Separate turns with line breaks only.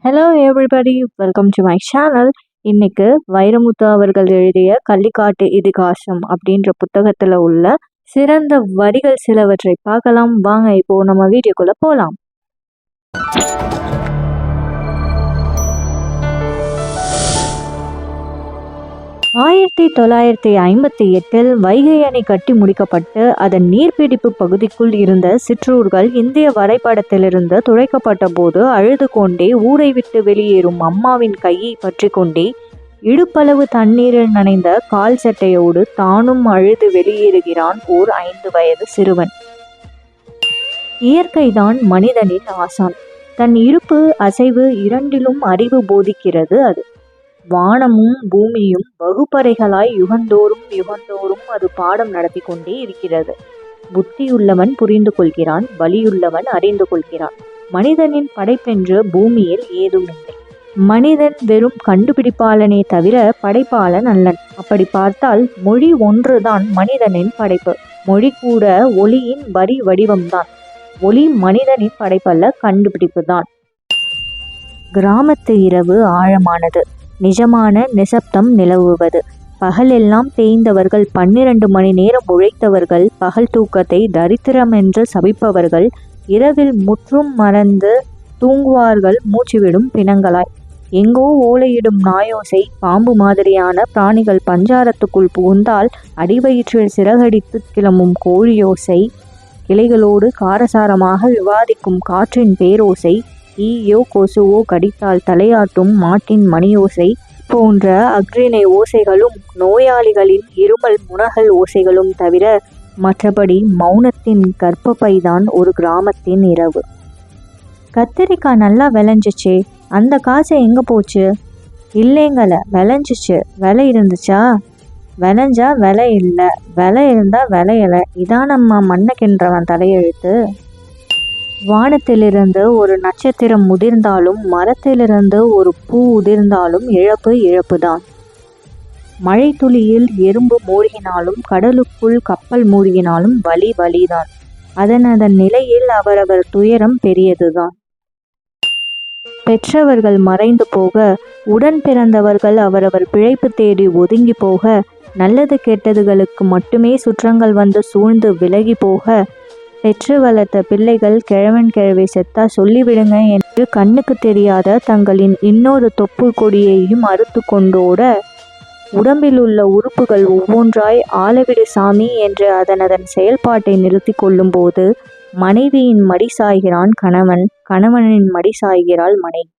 Hello everybody, welcome to my channel. இன்னைக்கு வைரமுத்து அவர்கள் எழுதிய கள்ளிக்காட்டு இதிகாசம் அப்படின்ற புத்தகத்தில் உள்ள சிறந்த வரிகள் சிலவற்றை பார்க்கலாம். வாங்க இப்போ நம்ம வீடியோக்குள்ள போகலாம். 1958 வைகை அணை கட்டி முடிக்கப்பட்டு அதன் நீர்பிடிப்பு பகுதிக்குள் இருந்த சிற்றூர்கள் இந்திய வரைபடத்திலிருந்து துளைக்கப்பட்ட போது அழுது கொண்டே ஊரை விட்டு வெளியேறும் அம்மாவின் கையை பற்றி கொண்டே இடுப்பளவு தண்ணீரில் நனைந்த கால் சட்டையோடு தானும் அழுது வெளியேறுகிறான் ஓர் 5 வயது சிறுவன். இயற்கைதான் மனிதனின் ஆசான். தன் இருப்பு அசைவு இரண்டிலும் அறிவு போதிக்கிறது அது. வானமும் பூமியும் வகுப்பறைகளாய் யுகந்தோறும் அது பாடம் நடத்தி கொண்டே இருக்கிறது. புத்தியுள்ளவன் புரிந்து கொள்கிறான், வலியுள்ளவன் அறிந்து கொள்கிறான். மனிதனின் படைப்பென்று பூமியில் ஏதுமில்லை. மனிதன் வெறும் கண்டுபிடிப்பாளனே தவிர படைப்பாளன் அல்லன். அப்படி பார்த்தால் மொழி ஒன்றுதான் மனிதனின் படைப்பு. மொழி கூட ஒளியின் வரி வடிவம்தான். ஒளி மனிதனின் படைப்பல்ல, கண்டுபிடிப்பு தான். கிராமத்து இரவு ஆழமானது. நிஜமான நிசப்தம் நிலவுவது. பகலெல்லாம் தேய்ந்தவர்கள், 12 மணி நேரம் உழைத்தவர்கள், பகல் தூக்கத்தை தரித்திரம் என்று சபிப்பவர்கள் இரவில் முற்றும் மறந்து தூங்குவார்கள் மூச்சுவிடும் பிணங்களாய். எங்கோ ஓலையிடும் நாயோசை, பாம்பு மாதிரியான பிராணிகள் பஞ்சாரத்துக்குள் புகுந்தால் அடிவயிற்றில் சிறகடித்து கிளம்பும் கோழியோசை, கிளைகளோடு காரசாரமாக விவாதிக்கும் காற்றின் பேரோசை, ஈயோ கொசுவோ கடித்தால் தலையாட்டும் மாட்டின் மணியோசை போன்ற அக்ரிணை ஓசைகளும் நோயாளிகளின் இருமல் முனகல் ஓசைகளும் தவிர மற்றபடி மௌனத்தின் கர்ப்பப்பைதான் ஒரு கிராமத்தின் இரவு. கத்திரிக்காய் நல்லா விளைஞ்சிச்சே, அந்த காசை எங்க போச்சு? இல்லைங்கள, விளைஞ்சிச்சு. விலை இருந்துச்சா? விளைஞ்சா விலை இல்லை, விலை இருந்தா விளையலை. இதான் நம்ம மண்ணக்கின்றவன் தலையெழுத்து. வானத்திலிருந்து ஒரு நட்சத்திரம் முதிர்ந்தாலும், மரத்திலிருந்து ஒரு பூ உதிர்ந்தாலும் இழப்பு இழப்புதான். மழை துளியில் எறும்பு மூழ்கினாலும், கடலுக்குள் கப்பல் மூழ்கினாலும் வலி வலிதான். அதன் நிலையில் அவரவர் துயரம் பெரியதுதான். பெற்றவர்கள் மறைந்து போக, உடன் பிறந்தவர்கள் அவரவர் பிழைப்பு தேடி ஒதுங்கி போக, நல்லது கெட்டதுகளுக்கு மட்டுமே சுற்றங்கள் வந்து சூழ்ந்து விலகி போக, பெற்று வளர்த்த பிள்ளைகள் கிழவன் கிழவை செத்தா சொல்லிவிடுங்க என்று கண்ணுக்கு தெரியாத தங்களின் இன்னொரு தொப்புள் கொடியையும் அறுத்து கொண்டோட, உடம்பில் உள்ள உறுப்புகள் ஒவ்வொன்றாய் ஆளவிடு சாமி என்று அதன் செயல்பாட்டை நிறுத்தி கொள்ளும் போது மனைவியின் மடி சாய்கிறான் கணவன், கணவனின் மடி சாய்கிறாள் மனைவி.